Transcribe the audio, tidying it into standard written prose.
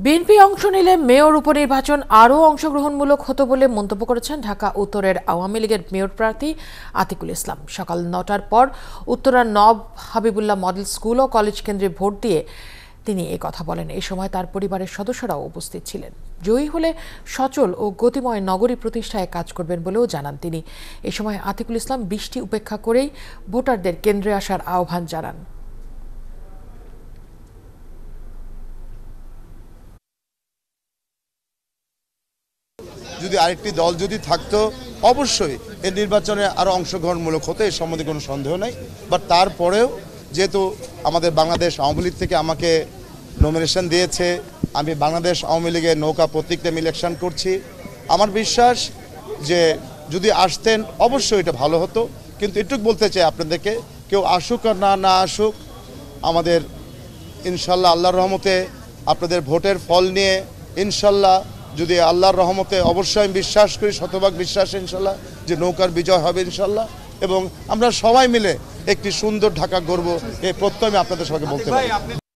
BNP অংশ নিলে mayor উপনির্বাচন আরও অংশগ্রহণমূলক হতো বলে মন্তব্য করেছেন ঢাকা উত্তরের আওয়ামী লীগের মেয়র প্রার্থী আতিকুল ইসলাম। সকাল ৯টার পর উত্তরার নব হাবিবুল্লাহ মডেল স্কুল ও কলেজ কেন্দ্রে ভোট দিয়ে তিনি কথা বলেন। এই সময় তার পরিবারের সদস্যরাও উপস্থিত ছিলেন। জয়ী হলে সচল ও গতিময় নগরী প্রতিষ্ঠায় কাজ করবেন বলেও জানান তিনি। এ সময় আতিকুল ইসলাম বৃষ্টি উপেক্ষা করেই ভোটারদের কেন্দ্রে আসার আহ্বান জানান। যদি আরেকটি দল যদি থাকতো অবশ্যই এই নির্বাচনে আরও অংশগ্রহণমূলক হতো, এর সম্বন্ধে কোনো সন্দেহ নেই। বাট তারপরেও যেহেতু আমাদের বাংলাদেশ আওয়ামী লীগ থেকে আমাকে নমিনেশন দিয়েছে, আমি বাংলাদেশ আওয়ামী লীগের নৌকা প্রতীকটা আমি ইলেকশন করছি, আমার বিশ্বাস যে যদি আসতেন অবশ্যই এটা ভালো হতো। কিন্তু এটুকু বলতে চাই আপনাদেরকে, কেউ আসুক আর না আসুক, আমাদের ইনশাল্লাহ আল্লাহর রহমতে আপনাদের ভোটের ফল নিয়ে ইনশাল্লাহ যদি আল্লাহর রহমতে অবশ্যই আমি বিশ্বাস করি, শতভাগ বিশ্বাস ইনশাল্লাহ যে নৌকার বিজয় হবে ইনশাল্লাহ, এবং আমরা সবাই মিলে একটি সুন্দর ঢাকা গড়ব, এই প্রত্যয় আমি আপনাদের সবাইকে বলতে পারি।